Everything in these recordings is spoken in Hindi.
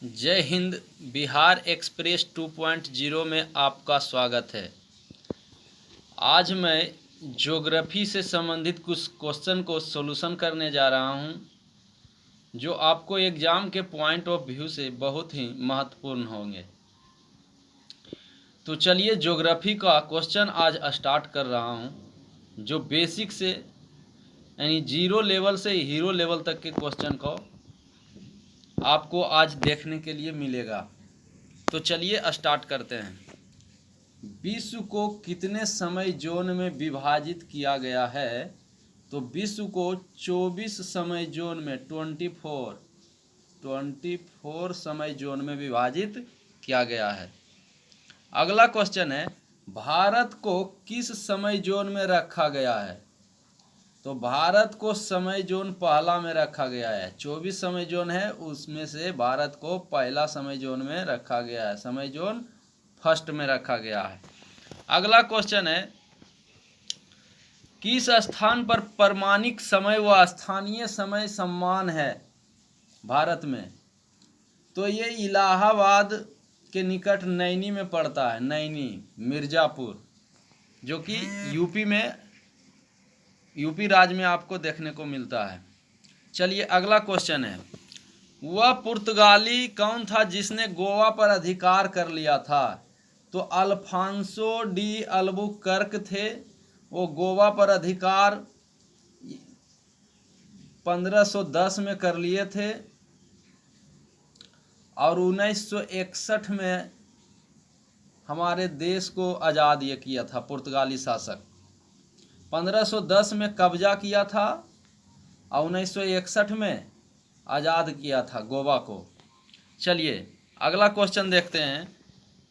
जय हिंद। बिहार एक्सप्रेस 2.0 में आपका स्वागत है। आज मैं ज्योग्राफी से संबंधित कुछ क्वेश्चन को सॉल्यूशन करने जा रहा हूं, जो आपको एग्ज़ाम के पॉइंट ऑफ व्यू से बहुत ही महत्वपूर्ण होंगे। तो चलिए ज्योग्राफी का क्वेश्चन आज स्टार्ट कर रहा हूं, जो बेसिक से यानी जीरो लेवल से हीरो लेवल तक के क्वेश्चन को आपको आज देखने के लिए मिलेगा। तो चलिए स्टार्ट करते हैं। विश्व को कितने समय जोन में विभाजित किया गया है? तो विश्व को 24 समय जोन में 24 समय जोन में विभाजित किया गया है। अगला क्वेश्चन है, भारत को किस समय जोन में रखा गया है? तो भारत को समय जोन पहला में रखा गया है। 24 समय जोन है, उसमें से भारत को पहला समय जोन में रखा गया है। समय जोन फर्स्ट में रखा गया है। अगला क्वेश्चन है, किस स्थान पर परमाणिक समय व स्थानीय समय समान है भारत में? तो ये इलाहाबाद के निकट नैनी में पड़ता है। नैनी मिर्ज़ापुर, जो कि यूपी राज्य में आपको देखने को मिलता है। चलिए अगला क्वेश्चन है, वह पुर्तगाली कौन था जिसने गोवा पर अधिकार कर लिया था? तो अल्फांसो डी अल्बुकर्क थे। वो गोवा पर अधिकार 1510 में कर लिए थे और 1961 में हमारे देश को आज़ाद ये किया था पुर्तगाली शासक। 1510 में कब्जा किया था और 1961 में आज़ाद किया था गोवा को। चलिए अगला क्वेश्चन देखते हैं,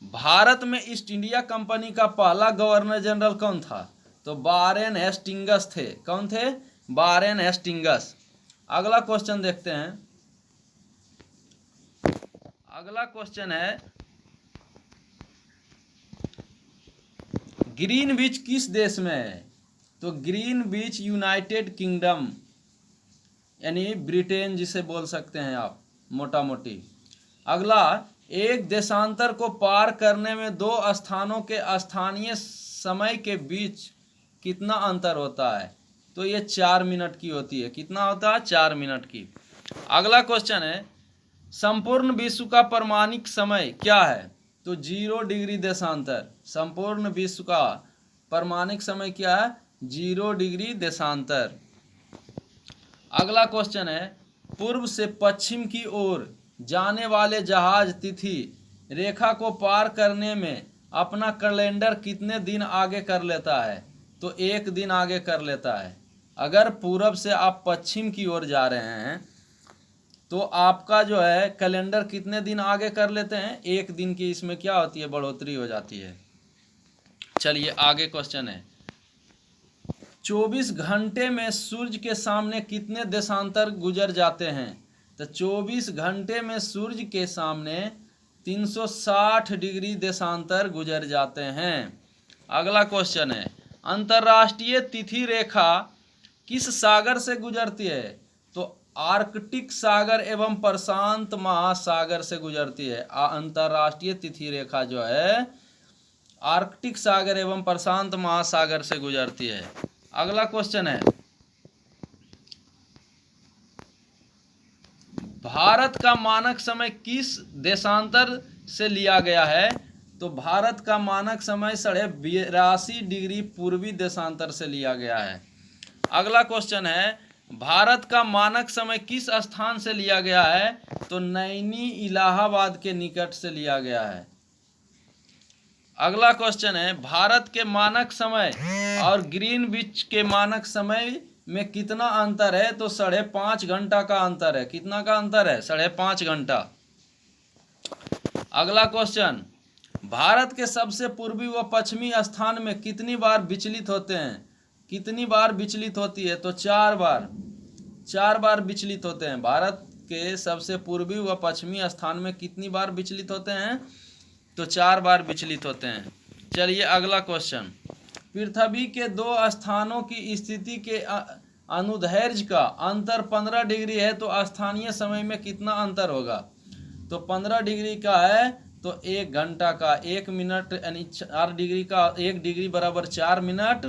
भारत में ईस्ट इंडिया कंपनी का पहला गवर्नर जनरल कौन था? तो वारेन हेस्टिंग्स थे। कौन थे? Warren Hastings. अगला क्वेश्चन देखते हैं। अगला क्वेश्चन है, ग्रीन बीच किस देश में है? तो ग्रीन बीच यूनाइटेड किंगडम यानी ब्रिटेन जिसे बोल सकते हैं आप मोटा मोटी। अगला, एक देशांतर को पार करने में दो स्थानों के स्थानीय समय के बीच कितना अंतर होता है? तो ये 4 मिनट की होती है। कितना होता है? 4 मिनट की। अगला क्वेश्चन है, संपूर्ण विश्व का परमाणिक समय क्या है? तो 0 डिग्री देशांतर। संपूर्ण विश्व का परमाणिक समय क्या है? 0 डिग्री देशांतर। अगला क्वेश्चन है, पूर्व से पश्चिम की ओर जाने वाले जहाज तिथि रेखा को पार करने में अपना कैलेंडर कितने दिन आगे कर लेता है? तो 1 दिन आगे कर लेता है। अगर पूरब से आप पश्चिम की ओर जा रहे हैं तो आपका जो है कैलेंडर कितने दिन आगे कर लेते हैं? 1 दिन की इसमें क्या होती है? बढ़ोतरी हो जाती है। चलिए आगे क्वेश्चन है, 24 घंटे में सूर्य के सामने कितने देशांतर गुजर जाते हैं? तो 24 घंटे में सूर्य के सामने 360 डिग्री देशांतर गुजर जाते हैं। अगला क्वेश्चन है, अंतर्राष्ट्रीय तिथि रेखा किस सागर से गुजरती है? तो आर्कटिक सागर एवं प्रशांत महासागर से गुजरती है। अंतर्राष्ट्रीय तिथि रेखा जो है आर्कटिक सागर एवं प्रशांत महासागर से गुजरती है। अगला क्वेश्चन है, भारत का मानक समय किस देशांतर से लिया गया है? तो भारत का मानक समय 82.5 डिग्री पूर्वी देशांतर से लिया गया है। अगला क्वेश्चन है, भारत का मानक समय किस स्थान से लिया गया है? तो नैनी इलाहाबाद के निकट से लिया गया है। अगला क्वेश्चन है, भारत के मानक समय और ग्रीनविच के मानक समय में कितना अंतर है? तो 5.5 घंटा का अंतर है। कितना का अंतर है? 5.5 घंटा। अगला क्वेश्चन, भारत के सबसे पूर्वी व पश्चिमी स्थान में कितनी बार विचलित होते हैं? कितनी बार विचलित होती है? तो 4 बार। 4 बार विचलित होते हैं। भारत के सबसे पूर्वी व पश्चिमी स्थान में कितनी बार विचलित होते हैं? तो 4 बार विचलित होते हैं। चलिए अगला क्वेश्चन, पृथ्वी के 2 स्थानों की स्थिति के अनुदैर्ध्य का अंतर 15 डिग्री है, तो स्थानीय समय में कितना अंतर होगा? तो 15 डिग्री का है तो 1 घंटा का 1 मिनट यानी 4 डिग्री का 1 डिग्री बराबर 4 मिनट,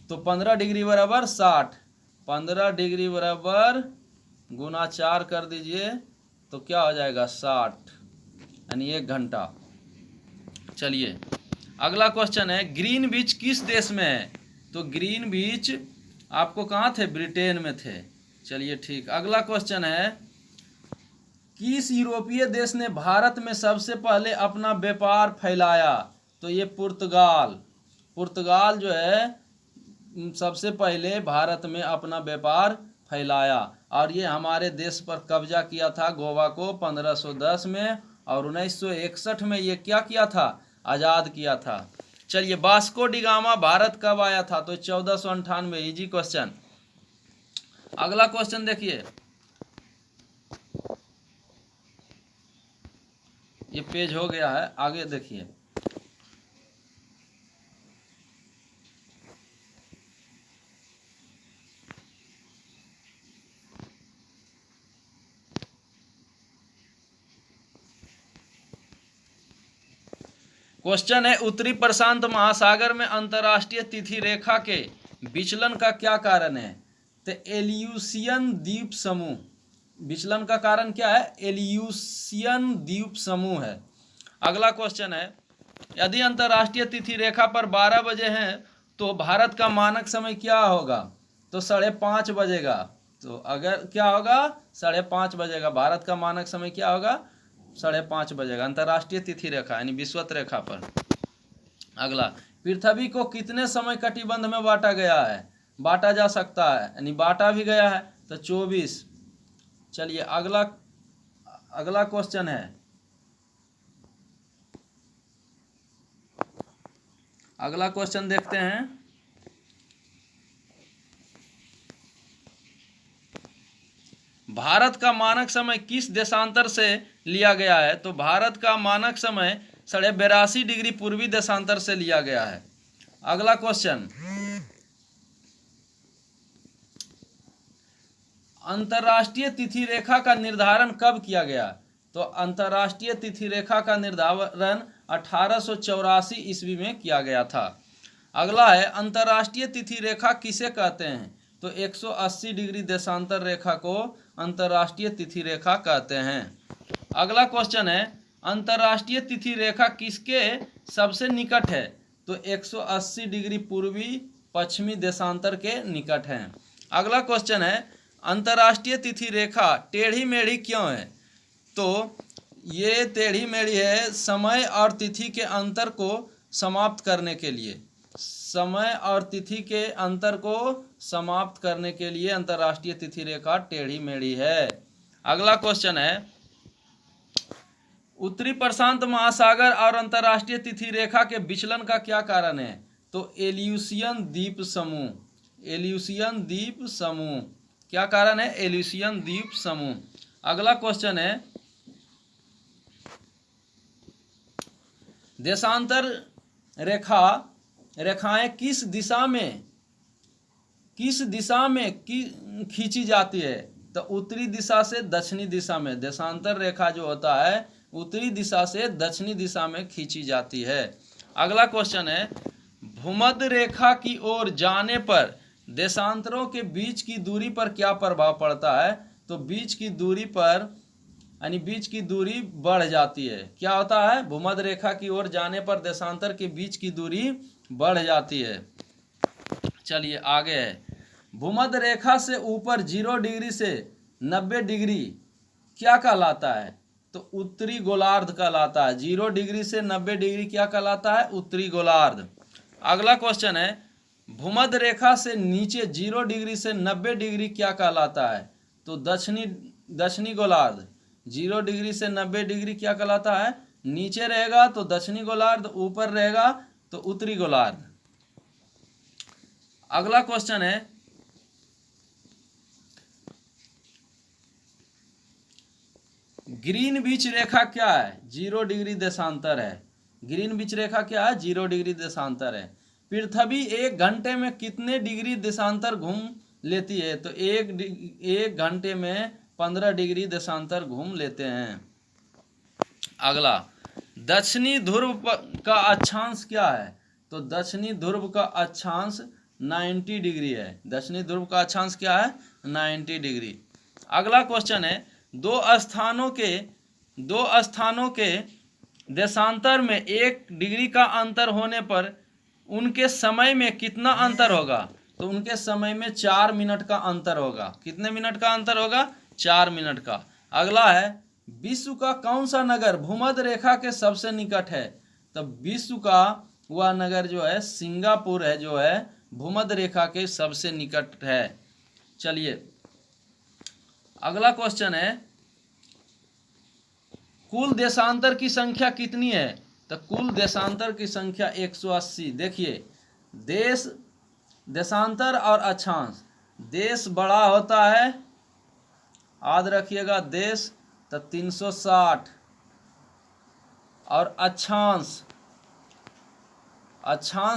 तो 15 डिग्री बराबर 60, 15 डिग्री बराबर गुना 4 कर दीजिए तो क्या हो जाएगा 60 यानी 1 घंटा। चलिए अगला क्वेश्चन है ग्रीन बीच किस देश में है? तो ग्रीन बीच आपको कहाँ थे? ब्रिटेन में थे। चलिए ठीक। अगला क्वेश्चन है किस यूरोपीय देश ने भारत में सबसे पहले अपना व्यापार फैलाया? तो ये पुर्तगाल। पुर्तगाल जो है सबसे पहले भारत में अपना व्यापार फैलाया और ये हमारे देश पर कब्जा किया था गोवा को 1510 में, और 1961 में ये क्या किया था? आज़ाद किया था। चलिए वास्को डी गामा भारत कब आया था? तो 1498। Easy question. अगला क्वेश्चन देखिए, ये पेज हो गया है, आगे देखिए। क्वेश्चन है उत्तरी प्रशांत महासागर में अंतर्राष्ट्रीय तिथि रेखा के विचलन का क्या कारण है? तो एलियूशियन द्वीप समूह। विचलन का कारण क्या है? एलियूशियन द्वीप समूह है। अगला क्वेश्चन है यदि अंतर्राष्ट्रीय तिथि रेखा पर 12 बजे हैं तो भारत का मानक समय क्या होगा? तो 5:30 बजेगा। तो अगर क्या होगा? 5:30 बजेगा। भारत का मानक समय क्या होगा? 5:30 बजेगा अंतर्राष्ट्रीय तिथि रेखा यानी विषुवत रेखा पर। अगला पृथ्वी को कितने समय कटिबंध में बांटा गया है? बांटा जा सकता है यानी बांटा भी गया है तो 24। चलिए अगला क्वेश्चन है, अगला क्वेश्चन देखते हैं। भारत का मानक समय किस देशांतर से लिया गया है? तो भारत का मानक समय 82.5 डिग्री पूर्वी देशांतर से लिया गया है। अगला क्वेश्चन अंतर्राष्ट्रीय तिथि रेखा का निर्धारण कब किया गया? तो अंतर्राष्ट्रीय तिथि रेखा का निर्धारण 1884 ईस्वी में किया गया था। अगला है अंतर्राष्ट्रीय तिथि रेखा किसे कहते हैं? तो 180 डिग्री देशांतर रेखा को अंतर्राष्ट्रीय तिथि रेखा कहते हैं। अगला क्वेश्चन है अंतर्राष्ट्रीय तिथि रेखा किसके सबसे निकट है? तो 180 डिग्री पूर्वी पश्चिमी देशांतर के निकट है। अगला क्वेश्चन है अंतर्राष्ट्रीय तिथि रेखा टेढ़ी मेढ़ी क्यों है? तो ये टेढ़ी मेढ़ी है समय और तिथि के अंतर को समाप्त करने के लिए। समय और तिथि के अंतर को समाप्त करने के लिए अंतर्राष्ट्रीय तिथि रेखा टेढ़ी मेढ़ी है। अगला क्वेश्चन है उत्तरी प्रशांत महासागर और अंतर्राष्ट्रीय तिथि रेखा के विचलन का क्या कारण है? तो एलियूशियन द्वीप समूह। एलियूशियन द्वीप समूह क्या कारण है? एलियूशियन द्वीप समूह। अगला क्वेश्चन है देशांतर रेखाएं किस दिशा में खींची जाती है? तो उत्तरी दिशा से दक्षिणी दिशा में। देशांतर रेखा जो होता है उत्तरी दिशा से दक्षिणी दिशा में खींची जाती है। अगला क्वेश्चन है भूमध्य रेखा की ओर जाने पर देशांतरों के बीच की दूरी पर क्या प्रभाव पड़ता है? तो बीच की दूरी पर यानी बीच की दूरी बढ़ जाती है। क्या होता है? भूमध्य रेखा की ओर जाने पर देशांतर के बीच की दूरी बढ़ जाती है। चलिए आगे है भूमध्य रेखा से ऊपर 0 डिग्री से 90 डिग्री क्या कहलाता है? तो उत्तरी गोलार्ध कहलाता है। 0 डिग्री से 90 डिग्री क्या कहलाता है? उत्तरी गोलार्ध। अगला क्वेश्चन है भूमध्य रेखा से नीचे 0 डिग्री से 90 डिग्री क्या कहलाता है? तो दक्षिणी गोलार्ध। 0 डिग्री से 90 डिग्री क्या कहलाता है? नीचे रहेगा तो दक्षिणी गोलार्ध, ऊपर रहेगा तो उत्तरी गोलार्ध। अगला क्वेश्चन है ग्रीन बीच रेखा क्या है? 0 डिग्री देशांतर है। ग्रीन बीच रेखा क्या है? 0 डिग्री देशांतर है। पृथ्वी 1 घंटे में कितने डिग्री देशांतर घूम लेती है? तो 1 घंटे में 15 डिग्री देशांतर घूम लेते हैं। अगला, दक्षिणी ध्रुव का अक्षांश क्या है? तो दक्षिणी ध्रुव का अक्षांश 90 डिग्री है। दक्षिणी ध्रुव का अक्षांश क्या है? 90 डिग्री। अगला क्वेश्चन है, दो स्थानों के देशांतर में 1 डिग्री का अंतर होने पर उनके समय में कितना अंतर होगा? तो उनके समय में 4 मिनट का अंतर होगा। कितने मिनट का अंतर होगा? 4 मिनट का। अगला है, विश्व का कौन सा नगर भूमध्य रेखा के सबसे निकट है? तो विश्व का वह नगर जो है सिंगापुर है, जो है भूमध्य रेखा के सबसे निकट है। चलिए अगला क्वेश्चन है, कुल देशांतर की संख्या कितनी है? तो कुल देशांतर की संख्या 180। देखिए, देशांतर और अक्षांश, देश बड़ा होता है, याद रखिएगा, देश तो 360, और अक्षांश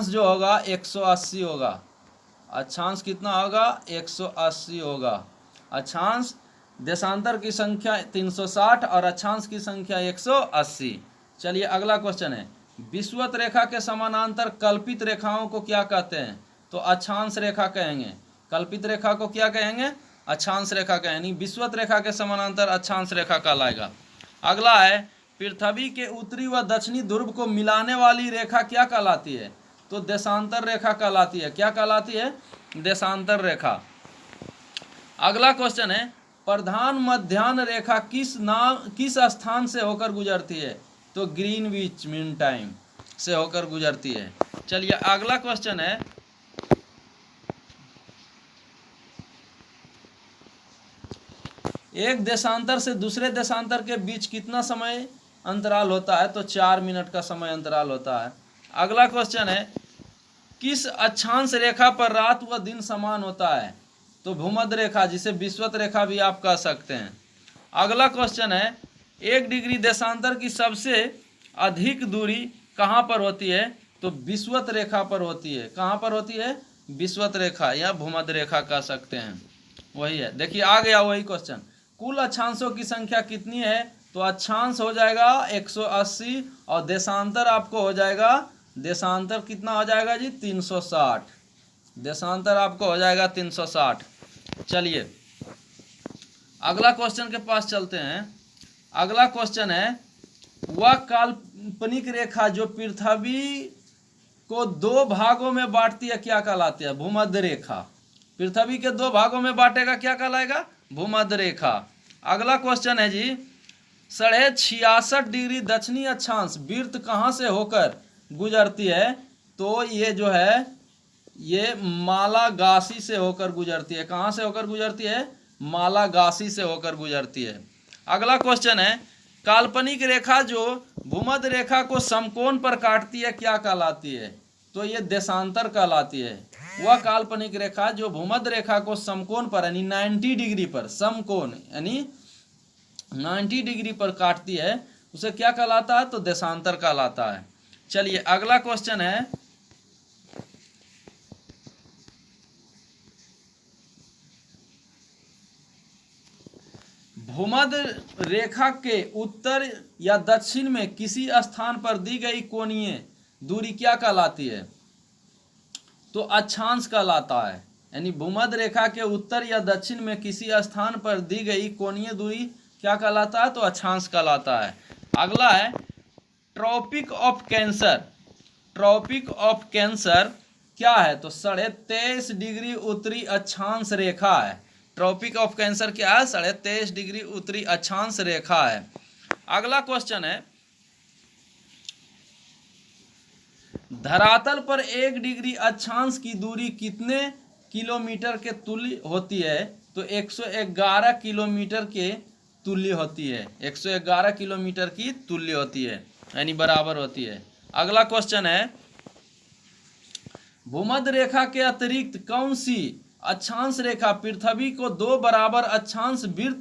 जो होगा 180 होगा। अक्षांश कितना होगा? 180 होगा। अक्षांश, देशांतर की संख्या 360 और अक्षांश की संख्या 180। चलिए अगला क्वेश्चन है, विषुवत रेखा के समानांतर कल्पित रेखाओं को क्या कहते हैं? तो अक्षांश रेखा कहेंगे। कल्पित रेखा को क्या कहेंगे? अक्षांश रेखा कहेंगे। विषुवत रेखा के समानांतर अक्षांश रेखा कहलाएगा। अगला है, पृथ्वी के उत्तरी व दक्षिणी ध्रुव को मिलाने वाली रेखा क्या कहलाती है? तो देशांतर रेखा कहलाती है। क्या कहलाती है? देशांतर रेखा। अगला क्वेश्चन है, प्रधान मध्याह्न रेखा किस स्थान से होकर गुजरती है? तो ग्रीनविच मीन टाइम से होकर गुजरती है। चलिए अगला क्वेश्चन है, एक देशांतर से दूसरे देशांतर के बीच कितना समय अंतराल होता है? तो 4 मिनट का समय अंतराल होता है। अगला क्वेश्चन है, किस अक्षांश रेखा पर रात व दिन समान होता है? तो भूमध्य रेखा, जिसे विषुवत रेखा भी आप कह सकते हैं। अगला क्वेश्चन है, 1 डिग्री देशांतर की सबसे अधिक दूरी कहाँ पर होती है? तो विषुवत रेखा पर होती है। कहाँ पर होती है? विषुवत रेखा या भूमध्य रेखा कह सकते हैं, वही है। देखिए आ गया वही क्वेश्चन, कुल अक्षांशों की संख्या कितनी है? तो अक्षांश हो जाएगा 180 और देशांतर आपको हो जाएगा, देशांतर कितना हो जाएगा जी? 360। देशांतर आपको हो जाएगा 360। चलिए अगला क्वेश्चन के पास चलते हैं। अगला क्वेश्चन है, वह काल्पनिक रेखा जो पृथ्वी को 2 भागों में बांटती है क्या कहलाती है? भूमध्य रेखा। पृथ्वी के 2 भागों में बांटेगा, क्या कहलाएगा? भूमध्य रेखा। अगला क्वेश्चन है जी, 66.5 डिग्री दक्षिणी अक्षांश वृत्त कहाँ से होकर गुजरती है? तो ये जो है, ये मालागासी से होकर गुजरती है। कहाँ से होकर गुजरती है? मालागासी से होकर गुजरती है। अगला क्वेश्चन है, काल्पनिक रेखा जो भूमध्य रेखा को समकोण पर काटती है क्या कहलाती है? तो ये देशांतर कहलाती है। वह काल्पनिक रेखा जो भूमध्य रेखा को समकोण पर यानी 90 डिग्री पर, समकोण यानी 90 डिग्री पर काटती है, उसे क्या कहलाता है? तो देशांतर कहलाता है। चलिए अगला क्वेश्चन है, भूमध्य रेखा के उत्तर या दक्षिण में किसी स्थान पर दी गई कोणीय दूरी क्या कहलाती है? तो अक्षांश कहलाता है। यानी भूमध्य रेखा के उत्तर या दक्षिण में किसी स्थान पर दी गई कोणीय दूरी क्या कहलाता है? तो अक्षांश कहलाता है। अगला है, tropic of cancer. Tropic of cancer क्या है? तो 23.5 डिग्री उत्तरी अक्षांश रेखा है। ट्रॉपिक ऑफ कैंसर क्या है? 23.5 डिग्री उत्तरी अक्षांश रेखा है। अगला क्वेश्चन है, धरातल पर 1 डिग्री अक्षांश की दूरी कितने किलोमीटर के तुल्य होती है? तो 111 किलोमीटर के तुल्य होती है। 111 किलोमीटर की तुल्य होती है, यानी बराबर होती है। अगला क्वेश्चन है, भूमध्य रेखा के अतिरिक्त कौन सी अक्षांश रेखा पृथ्वी को 2 बराबर अक्षांश वृत्त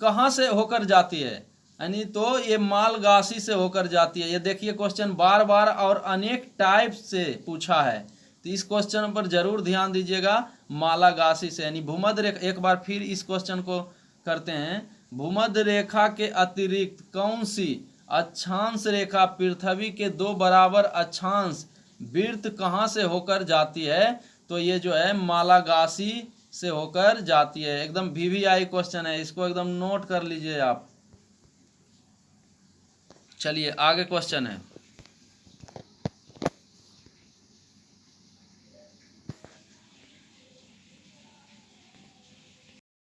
कहाँ से होकर जाती है? यानी तो ये मालगासी से होकर जाती है। ये देखिए क्वेश्चन बार बार और अनेक टाइप से पूछा है, तो इस क्वेश्चन पर जरूर ध्यान दीजिएगा। मालागासी से यानी भूमध्य रेखा, एक बार फिर इस क्वेश्चन को करते हैं। भूमध्य रेखा के अतिरिक्त कौन सी अक्षांश रेखा पृथ्वी के 2 बराबर अक्षांश वृत्त कहाँ से होकर जाती है? तो ये जो है मालागासी से होकर जाती है। एकदम VVI क्वेश्चन है, इसको एकदम नोट कर लीजिए आप। चलिए आगे क्वेश्चन है।